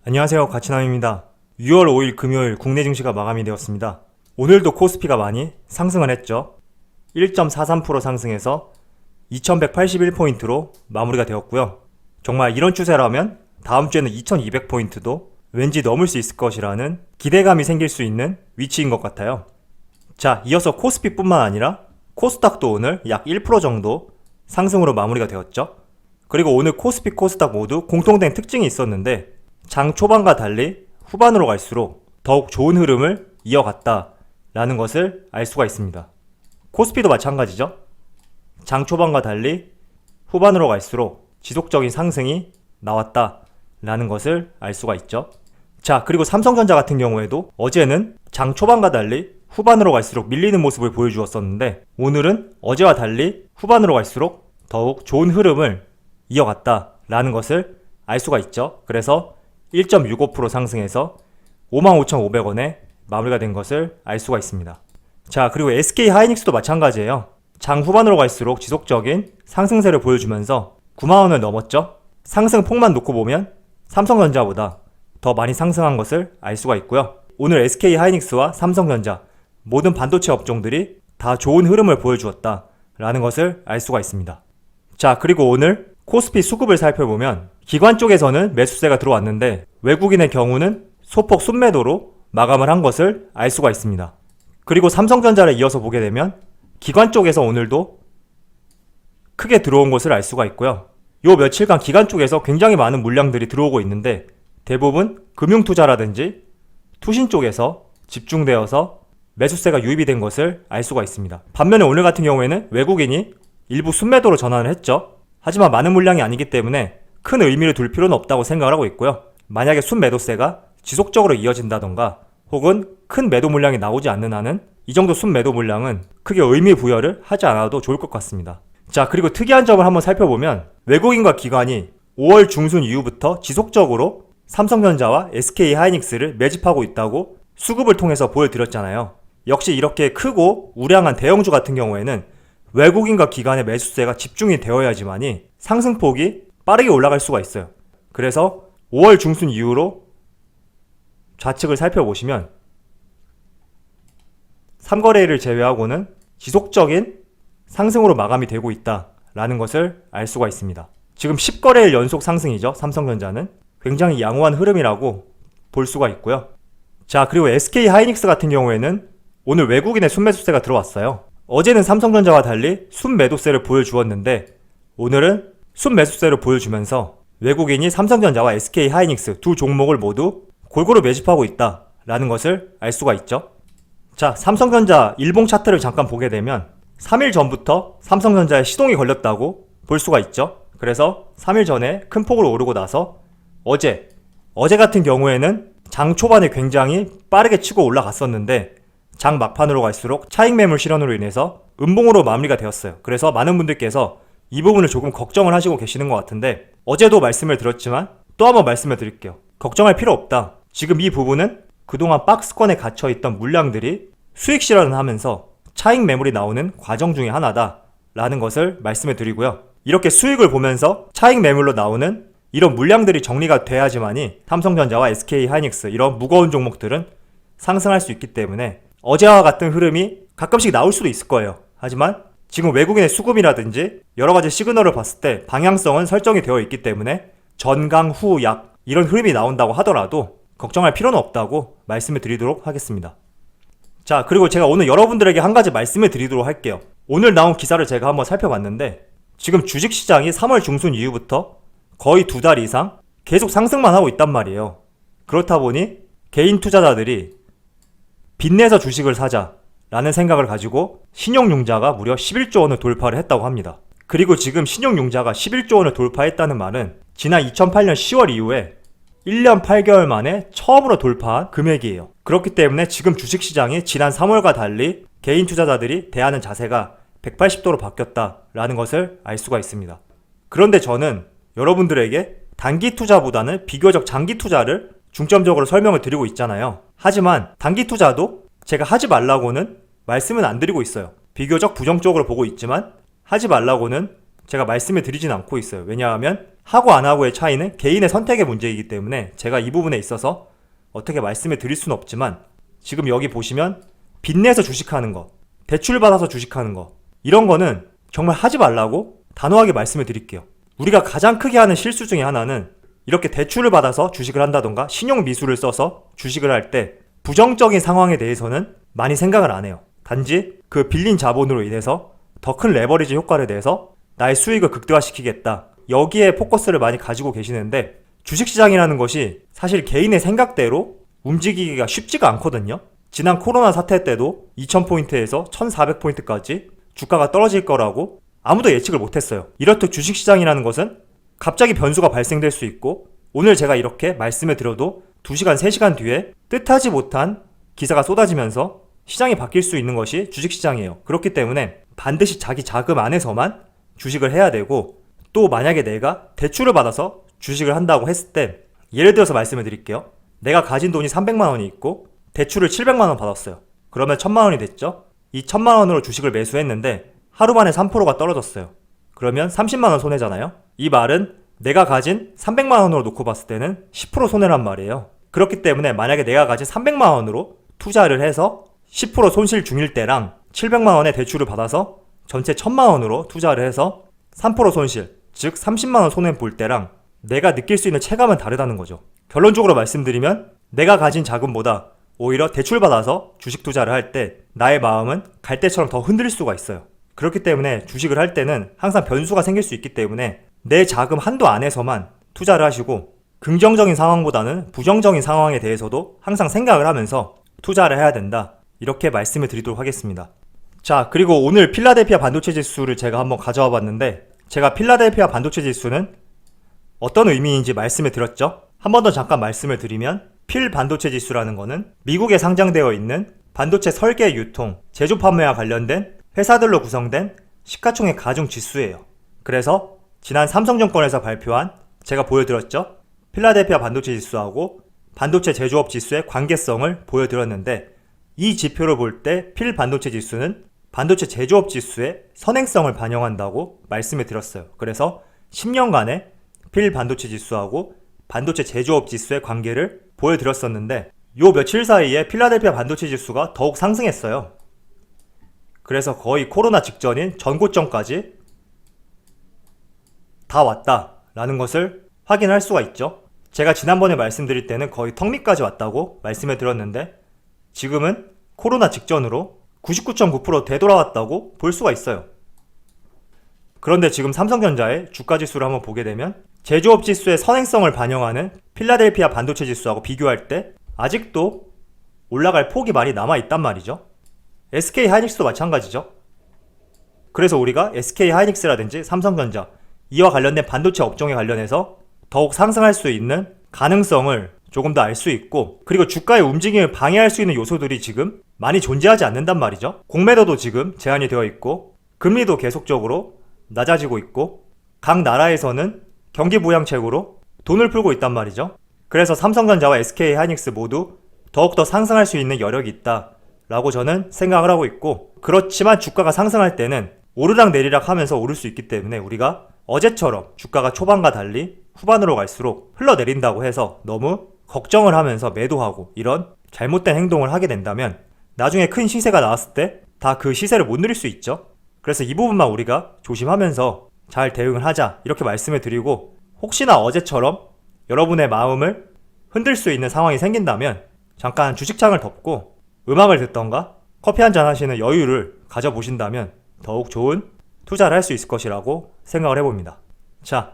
안녕하세요, 가치남입니다. 6월 5일 금요일 국내 증시가 마감이 되었습니다. 오늘도 코스피가 많이 상승을 했죠. 1.43% 상승해서 2181포인트로 마무리가 되었고요. 정말 이런 추세라면 다음 주에는 2200포인트도 왠지 넘을 수 있을 것이라는 기대감이 생길 수 있는 위치인 것 같아요. 자, 이어서 코스피뿐만 아니라 코스닥도 오늘 약 1% 정도 상승으로 마무리가 되었죠. 그리고 오늘 코스피, 코스닥 모두 공통된 특징이 있었는데 장 초반과 달리 후반으로 갈수록 더욱 좋은 흐름을 이어갔다라는 것을 알 수가 있습니다. 코스피도 마찬가지죠. 장 초반과 달리 후반으로 갈수록 지속적인 상승이 나왔다라는 것을 알 수가 있죠. 자, 그리고 삼성전자 같은 경우에도 어제는 장 초반과 달리 후반으로 갈수록 밀리는 모습을 보여주었었는데 오늘은 어제와 달리 후반으로 갈수록 더욱 좋은 흐름을 이어갔다라는 것을 알 수가 있죠. 그래서 1.65% 상승해서 55,500원에 마무리가 된 것을 알 수가 있습니다. 자, 그리고 SK 하이닉스도 마찬가지예요. 장 후반으로 갈수록 지속적인 상승세를 보여주면서 90,000원을 넘었죠. 상승 폭만 놓고 보면 삼성전자보다 더 많이 상승한 것을 알 수가 있고요. 오늘 SK 하이닉스와 삼성전자 모든 반도체 업종들이 다 좋은 흐름을 보여주었다라는 것을 알 수가 있습니다. 자, 그리고 오늘 코스피 수급을 살펴보면 기관 쪽에서는 매수세가 들어왔는데 외국인의 경우는 소폭 순매도로 마감을 한 것을 알 수가 있습니다. 그리고 삼성전자를 이어서 보게 되면 기관 쪽에서 오늘도 크게 들어온 것을 알 수가 있고요. 요 며칠간 기관 쪽에서 굉장히 많은 물량들이 들어오고 있는데 대부분 금융투자라든지 투신 쪽에서 집중되어서 매수세가 유입이 된 것을 알 수가 있습니다. 반면에 오늘 같은 경우에는 외국인이 일부 순매도로 전환을 했죠. 하지만 많은 물량이 아니기 때문에 큰 의미를 둘 필요는 없다고 생각을 하고 있고요. 만약에 순매도세가 지속적으로 이어진다던가 혹은 큰 매도 물량이 나오지 않는 한은 이 정도 순매도 물량은 크게 의미 부여를 하지 않아도 좋을 것 같습니다. 자, 그리고 특이한 점을 한번 살펴보면 외국인과 기관이 5월 중순 이후부터 지속적으로 삼성전자와 SK 하이닉스를 매집하고 있다고 수급을 통해서 보여드렸잖아요. 역시 이렇게 크고 우량한 대형주 같은 경우에는 외국인과 기관의 매수세가 집중이 되어야지만이 상승폭이 빠르게 올라갈 수가 있어요. 그래서 5월 중순 이후로 좌측을 살펴보시면 3거래일을 제외하고는 지속적인 상승으로 마감이 되고 있다라는 것을 알 수가 있습니다. 지금 10거래일 연속 상승이죠. 삼성전자는 굉장히 양호한 흐름이라고 볼 수가 있고요. 자, 그리고 SK 하이닉스 같은 경우에는 오늘 외국인의 순매수세가 들어왔어요. 어제는 삼성전자와 달리 순매도세를 보여주었는데 오늘은 순매수세를 보여주면서 외국인이 삼성전자와 SK 하이닉스 두 종목을 모두 골고루 매집하고 있다라는 것을 알 수가 있죠. 자, 삼성전자 일봉 차트를 잠깐 보게 되면 3일 전부터 삼성전자에 시동이 걸렸다고 볼 수가 있죠. 그래서 3일 전에 큰 폭으로 오르고 나서 어제 같은 경우에는 장 초반에 굉장히 빠르게 치고 올라갔었는데 장 막판으로 갈수록 차익 매물 실현으로 인해서 음봉으로 마무리가 되었어요. 그래서 많은 분들께서 이 부분을 조금 걱정을 하시고 계시는 것 같은데 어제도 말씀을 드렸지만 또 한번 말씀을 드릴게요. 걱정할 필요 없다. 지금 이 부분은 그동안 박스권에 갇혀있던 물량들이 수익 실현을 하면서 차익 매물이 나오는 과정 중에 하나다 라는 것을 말씀을 드리고요. 이렇게 수익을 보면서 차익 매물로 나오는 이런 물량들이 정리가 돼야지만이 삼성전자와 SK 하이닉스 이런 무거운 종목들은 상승할 수 있기 때문에 어제와 같은 흐름이 가끔씩 나올 수도 있을 거예요. 하지만 지금 외국인의 수급이라든지 여러가지 시그널을 봤을 때 방향성은 설정이 되어 있기 때문에 전강 후 약 이런 흐름이 나온다고 하더라도 걱정할 필요는 없다고 말씀을 드리도록 하겠습니다. 자, 그리고 제가 오늘 여러분들에게 한 가지 말씀을 드리도록 할게요. 오늘 나온 기사를 제가 한번 살펴봤는데 지금 주식시장이 3월 중순 이후부터 거의 2달 이상 계속 상승만 하고 있단 말이에요. 그렇다 보니 개인 투자자들이 빚내서 주식을 사자라는 생각을 가지고 신용융자가 무려 11조 원을 돌파를 했다고 합니다. 그리고 지금 신용융자가 11조 원을 돌파했다는 말은 지난 2008년 10월 이후에 1년 8개월 만에 처음으로 돌파한 금액이에요. 그렇기 때문에 지금 주식시장이 지난 3월과 달리 개인 투자자들이 대하는 자세가 180도로 바뀌었다라는 것을 알 수가 있습니다. 그런데 저는 여러분들에게 단기 투자보다는 비교적 장기 투자를 중점적으로 설명을 드리고 있잖아요. 하지만 단기 투자도 제가 하지 말라고는 말씀은 안 드리고 있어요. 비교적 부정적으로 보고 있지만 하지 말라고는 제가 말씀을 드리진 않고 있어요. 왜냐하면 하고 안 하고의 차이는 개인의 선택의 문제이기 때문에 제가 이 부분에 있어서 어떻게 말씀을 드릴 수는 없지만, 지금 여기 보시면 빚내서 주식하는 거, 대출 받아서 주식하는 거, 이런 거는 정말 하지 말라고 단호하게 말씀을 드릴게요. 우리가 가장 크게 하는 실수 중에 하나는 이렇게 대출을 받아서 주식을 한다던가 신용 미수를 써서 주식을 할 때 부정적인 상황에 대해서는 많이 생각을 안 해요. 단지 그 빌린 자본으로 인해서 더 큰 레버리지 효과를 내서 나의 수익을 극대화시키겠다, 여기에 포커스를 많이 가지고 계시는데, 주식시장이라는 것이 사실 개인의 생각대로 움직이기가 쉽지가 않거든요. 지난 코로나 사태 때도 2000포인트에서 1400포인트까지 주가가 떨어질 거라고 아무도 예측을 못했어요. 이렇듯 주식시장이라는 것은 갑자기 변수가 발생될 수 있고, 오늘 제가 이렇게 말씀을 드려도 2시간, 3시간 뒤에 뜻하지 못한 기사가 쏟아지면서 시장이 바뀔 수 있는 것이 주식시장이에요. 그렇기 때문에 반드시 자기 자금 안에서만 주식을 해야 되고, 또 만약에 내가 대출을 받아서 주식을 한다고 했을 때, 예를 들어서 말씀을 드릴게요. 내가 가진 돈이 300만 원이 있고 대출을 700만 원 받았어요. 그러면 1000만 원이 됐죠? 이 1000만 원으로 주식을 매수했는데 하루 만에 3%가 떨어졌어요. 그러면 30만 원 손해잖아요? 이 말은 내가 가진 300만 원으로 놓고 봤을 때는 10% 손해란 말이에요. 그렇기 때문에 만약에 내가 가진 300만 원으로 투자를 해서 10% 손실 중일 때랑 700만 원의 대출을 받아서 전체 1000만 원으로 투자를 해서 3% 손실, 즉 30만 원 손해 볼 때랑 내가 느낄 수 있는 체감은 다르다는 거죠. 결론적으로 말씀드리면 내가 가진 자금보다 오히려 대출받아서 주식 투자를 할 때 나의 마음은 갈대처럼 더 흔들릴 수가 있어요. 그렇기 때문에 주식을 할 때는 항상 변수가 생길 수 있기 때문에 내 자금 한도 안에서만 투자를 하시고, 긍정적인 상황보다는 부정적인 상황에 대해서도 항상 생각을 하면서 투자를 해야 된다, 이렇게 말씀을 드리도록 하겠습니다. 자, 그리고 오늘 필라델피아 반도체 지수를 제가 한번 가져와 봤는데, 제가 필라델피아 반도체 지수는 어떤 의미인지 말씀을 드렸죠? 한 번 더 잠깐 말씀을 드리면, 필 반도체 지수라는 거는 미국에 상장되어 있는 반도체 설계, 유통, 제조 판매와 관련된 회사들로 구성된 시가총액 가중 지수예요. 그래서 지난 삼성증권에서 발표한, 제가 보여드렸죠? 필라델피아 반도체 지수하고 반도체 제조업 지수의 관계성을 보여드렸는데, 이 지표를 볼 때 필 반도체 지수는 반도체 제조업 지수의 선행성을 반영한다고 말씀을 드렸어요. 그래서 10년간의 필 반도체 지수하고 반도체 제조업 지수의 관계를 보여드렸었는데, 요 며칠 사이에 필라델피아 반도체 지수가 더욱 상승했어요. 그래서 거의 코로나 직전인 전고점까지 다 왔다라는 것을 확인할 수가 있죠. 제가 지난번에 말씀드릴 때는 거의 턱 밑까지 왔다고 말씀을 드렸는데, 지금은 코로나 직전으로 99.9% 되돌아왔다고 볼 수가 있어요. 그런데 지금 삼성전자의 주가지수를 한번 보게 되면 제조업 지수의 선행성을 반영하는 필라델피아 반도체 지수하고 비교할 때 아직도 올라갈 폭이 많이 남아있단 말이죠. SK 하이닉스도 마찬가지죠. 그래서 우리가 SK 하이닉스라든지 삼성전자, 이와 관련된 반도체 업종에 관련해서 더욱 상승할 수 있는 가능성을 조금 더 알 수 있고, 그리고 주가의 움직임을 방해할 수 있는 요소들이 지금 많이 존재하지 않는단 말이죠. 공매도도 지금 제한이 되어 있고, 금리도 계속적으로 낮아지고 있고, 각 나라에서는 경기 부양책으로 돈을 풀고 있단 말이죠. 그래서 삼성전자와 SK 하이닉스 모두 더욱더 상승할 수 있는 여력이 있다 라고 저는 생각을 하고 있고, 그렇지만 주가가 상승할 때는 오르락 내리락 하면서 오를 수 있기 때문에 우리가 어제처럼 주가가 초반과 달리 후반으로 갈수록 흘러내린다고 해서 너무 걱정을 하면서 매도하고 이런 잘못된 행동을 하게 된다면 나중에 큰 시세가 나왔을 때 다 그 시세를 못 누릴 수 있죠. 그래서 이 부분만 우리가 조심하면서 잘 대응을 하자, 이렇게 말씀을 드리고, 혹시나 어제처럼 여러분의 마음을 흔들 수 있는 상황이 생긴다면 잠깐 주식창을 덮고 음악을 듣던가 커피 한잔 하시는 여유를 가져보신다면 더욱 좋은 투자를 할 수 있을 것이라고 생각을 해봅니다. 자,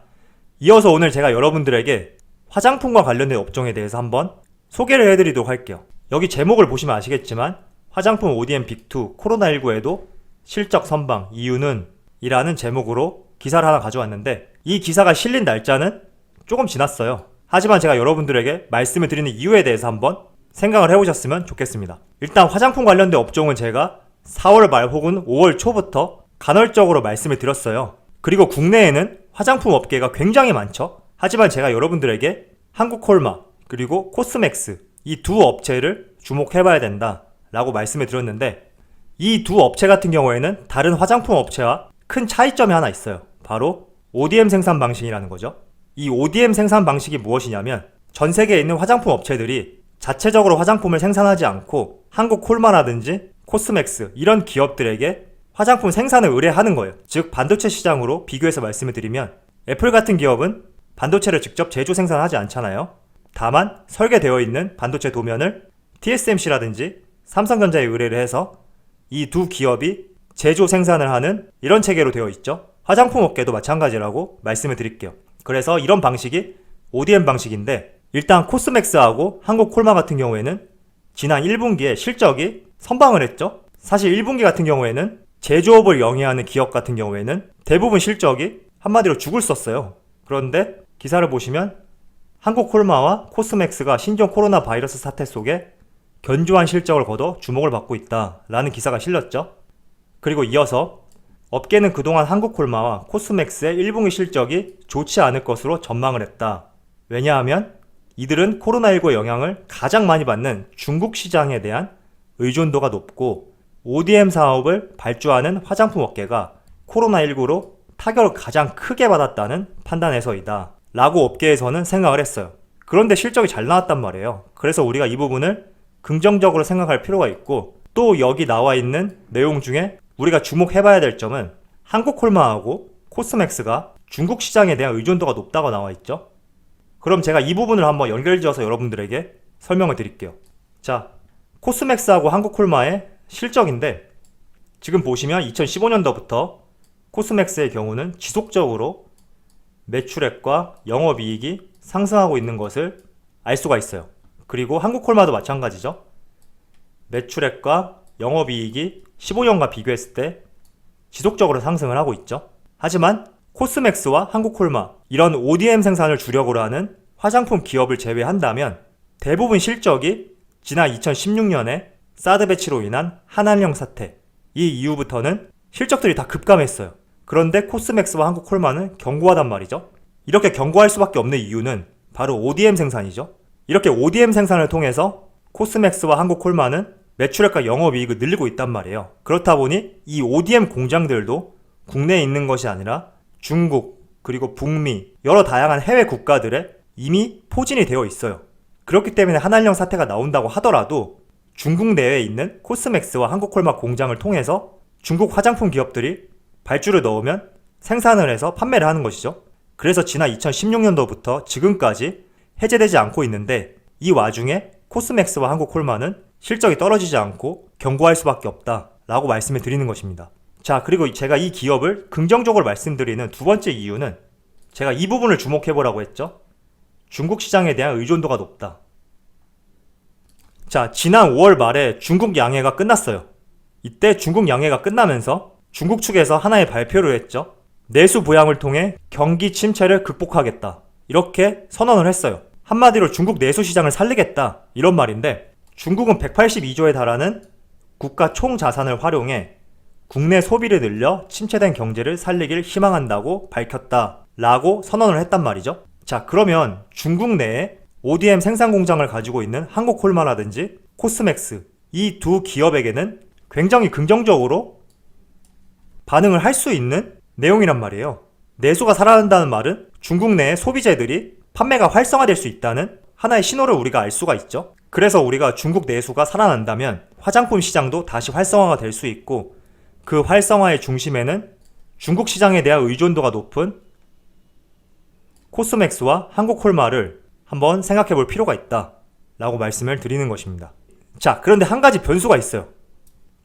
이어서 오늘 제가 여러분들에게 화장품과 관련된 업종에 대해서 한번 소개를 해드리도록 할게요. 여기 제목을 보시면 아시겠지만 화장품 ODM 빅2 코로나19에도 실적 선방 이유는 이라는 제목으로 기사를 하나 가져왔는데, 이 기사가 실린 날짜는 조금 지났어요. 하지만 제가 여러분들에게 말씀을 드리는 이유에 대해서 한번 생각을 해보셨으면 좋겠습니다. 일단 화장품 관련된 업종은 제가 4월 말 혹은 5월 초부터 간헐적으로 말씀을 드렸어요. 그리고 국내에는 화장품 업계가 굉장히 많죠. 하지만 제가 여러분들에게 한국콜마 그리고 코스맥스, 이 두 업체를 주목해봐야 된다 라고 말씀을 드렸는데, 이 두 업체 같은 경우에는 다른 화장품 업체와 큰 차이점이 하나 있어요. 바로 ODM 생산 방식이라는 거죠. 이 ODM 생산 방식이 무엇이냐면 전 세계에 있는 화장품 업체들이 자체적으로 화장품을 생산하지 않고 한국 콜마라든지 코스맥스 이런 기업들에게 화장품 생산을 의뢰하는 거예요. 즉 반도체 시장으로 비교해서 말씀을 드리면 애플 같은 기업은 반도체를 직접 제조 생산하지 않잖아요. 다만 설계되어 있는 반도체 도면을 TSMC라든지 삼성전자에 의뢰를 해서 이 두 기업이 제조 생산을 하는 이런 체계로 되어 있죠. 화장품 업계도 마찬가지라고 말씀을 드릴게요. 그래서 이런 방식이 ODM 방식인데 일단 코스맥스하고 한국콜마 같은 경우에는 지난 1분기에 실적이 선방을 했죠. 사실 1분기 같은 경우에는 제조업을 영위하는 기업 같은 경우에는 대부분 실적이 한마디로 죽을 썼어요. 그런데 기사를 보시면 한국콜마와 코스맥스가 신종 코로나 바이러스 사태 속에 견조한 실적을 거둬 주목을 받고 있다라는 기사가 실렸죠. 그리고 이어서 업계는 그동안 한국콜마와 코스맥스의 1분기 실적이 좋지 않을 것으로 전망을 했다. 왜냐하면 이들은 코로나19의 영향을 가장 많이 받는 중국 시장에 대한 의존도가 높고 ODM 사업을 발주하는 화장품 업계가 코로나19로 타격을 가장 크게 받았다는 판단에서이다 라고 업계에서는 생각을 했어요. 그런데 실적이 잘 나왔단 말이에요. 그래서 우리가 이 부분을 긍정적으로 생각할 필요가 있고 또 여기 나와 있는 내용 중에 우리가 주목해봐야 될 점은 한국콜마하고 코스맥스가 중국 시장에 대한 의존도가 높다고 나와 있죠. 그럼 제가 이 부분을 한번 연결지어서 여러분들에게 설명을 드릴게요. 자, 코스맥스하고 한국콜마의 실적인데 지금 보시면 2015년도부터 코스맥스의 경우는 지속적으로 매출액과 영업이익이 상승하고 있는 것을 알 수가 있어요. 그리고 한국콜마도 마찬가지죠. 매출액과 영업이익이 15년과 비교했을 때 지속적으로 상승을 하고 있죠. 하지만 코스맥스와 한국콜마 이런 ODM 생산을 주력으로 하는 화장품 기업을 제외한다면 대부분 실적이 지난 2016년에 사드 배치로 인한 한한령 사태 이 이후부터는 실적들이 다 급감했어요. 그런데 코스맥스와 한국콜마는 견고하단 말이죠. 이렇게 견고할 수밖에 없는 이유는 바로 ODM 생산이죠. 이렇게 ODM 생산을 통해서 코스맥스와 한국콜마는 매출액과 영업이익을 늘리고 있단 말이에요. 그렇다 보니 이 ODM 공장들도 국내에 있는 것이 아니라 중국 그리고 북미 여러 다양한 해외 국가들에 이미 포진이 되어 있어요. 그렇기 때문에 한한령 사태가 나온다고 하더라도 중국 내에 있는 코스맥스와 한국콜마 공장을 통해서 중국 화장품 기업들이 발주를 넣으면 생산을 해서 판매를 하는 것이죠. 그래서 지난 2016년도부터 지금까지 해제되지 않고 있는데 이 와중에 코스맥스와 한국콜마는 실적이 떨어지지 않고 견고할 수밖에 없다 라고 말씀을 드리는 것입니다. 자, 그리고 제가 이 기업을 긍정적으로 말씀드리는 두 번째 이유는 제가 이 부분을 주목해보라고 했죠. 중국 시장에 대한 의존도가 높다. 자, 지난 5월 말에 중국 양해가 끝났어요. 이때 중국 양해가 끝나면서 중국 측에서 하나의 발표를 했죠. 내수 부양을 통해 경기 침체를 극복하겠다. 이렇게 선언을 했어요. 한마디로 중국 내수 시장을 살리겠다. 이런 말인데 중국은 182조에 달하는 국가 총 자산을 활용해 국내 소비를 늘려 침체된 경제를 살리길 희망한다고 밝혔다. 라고 선언을 했단 말이죠. 자, 그러면 중국 내에 ODM 생산 공장을 가지고 있는 한국콜마라든지 코스맥스 이 두 기업에게는 굉장히 긍정적으로 반응을 할 수 있는 내용이란 말이에요. 내수가 살아난다는 말은 중국 내의 소비재들이 판매가 활성화될 수 있다는 하나의 신호를 우리가 알 수가 있죠. 그래서 우리가 중국 내수가 살아난다면 화장품 시장도 다시 활성화가 될 수 있고 그 활성화의 중심에는 중국 시장에 대한 의존도가 높은 코스맥스와 한국콜마를 한번 생각해 볼 필요가 있다 라고 말씀을 드리는 것입니다. 자, 그런데 한 가지 변수가 있어요.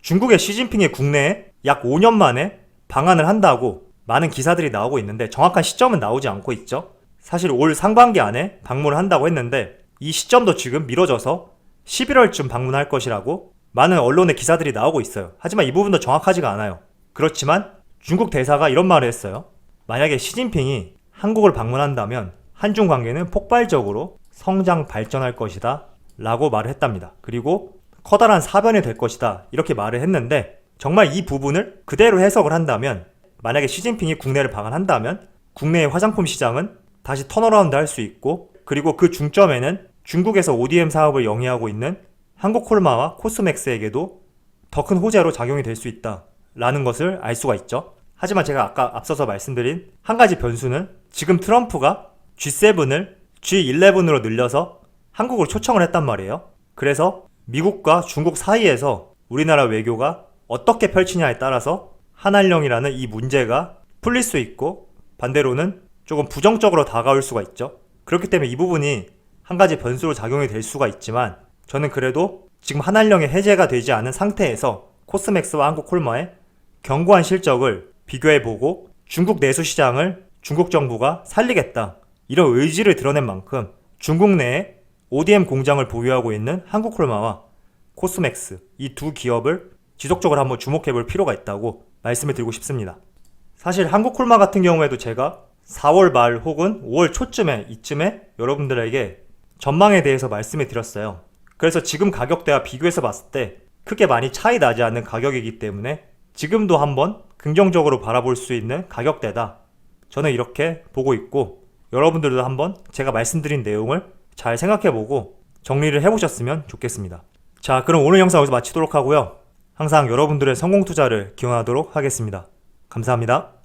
중국의 시진핑이 국내에 약 5년 만에 방한을 한다고 많은 기사들이 나오고 있는데 정확한 시점은 나오지 않고 있죠. 사실 올 상반기 안에 방문을 한다고 했는데 이 시점도 지금 미뤄져서 11월쯤 방문할 것이라고 많은 언론의 기사들이 나오고 있어요. 하지만 이 부분도 정확하지가 않아요. 그렇지만 중국 대사가 이런 말을 했어요. 만약에 시진핑이 한국을 방문한다면 한중 관계는 폭발적으로 성장 발전할 것이다 라고 말을 했답니다. 그리고 커다란 사변이 될 것이다 이렇게 말을 했는데 정말 이 부분을 그대로 해석을 한다면 만약에 시진핑이 국내를 방한한다면 국내의 화장품 시장은 다시 턴어라운드 할 수 있고 그리고 그 중점에는 중국에서 ODM 사업을 영위하고 있는 한국콜마와 코스맥스에게도 더 큰 호재로 작용이 될 수 있다 라는 것을 알 수가 있죠. 하지만 제가 아까 앞서서 말씀드린 한 가지 변수는 지금 트럼프가 G7을 G11으로 늘려서 한국을 초청을 했단 말이에요. 그래서 미국과 중국 사이에서 우리나라 외교가 어떻게 펼치냐에 따라서 한한령이라는 이 문제가 풀릴 수 있고 반대로는 조금 부정적으로 다가올 수가 있죠. 그렇기 때문에 이 부분이 한 가지 변수로 작용이 될 수가 있지만 저는 그래도 지금 한한령이 해제가 되지 않은 상태에서 코스맥스와 한국콜마의 견고한 실적을 비교해보고 중국 내수 시장을 중국 정부가 살리겠다 이런 의지를 드러낸 만큼 중국 내에 ODM 공장을 보유하고 있는 한국콜마와 코스맥스 이 두 기업을 지속적으로 한번 주목해볼 필요가 있다고 말씀을 드리고 싶습니다. 사실 한국콜마 같은 경우에도 제가 4월 말 혹은 5월 초쯤에 이쯤에 여러분들에게 전망에 대해서 말씀을 드렸어요. 그래서 지금 가격대와 비교해서 봤을 때 크게 많이 차이 나지 않는 가격이기 때문에 지금도 한번 긍정적으로 바라볼 수 있는 가격대다. 저는 이렇게 보고 있고 여러분들도 한번 제가 말씀드린 내용을 잘 생각해보고 정리를 해보셨으면 좋겠습니다. 자, 그럼 오늘 영상 여기서 마치도록 하고요. 항상 여러분들의 성공 투자를 기원하도록 하겠습니다. 감사합니다.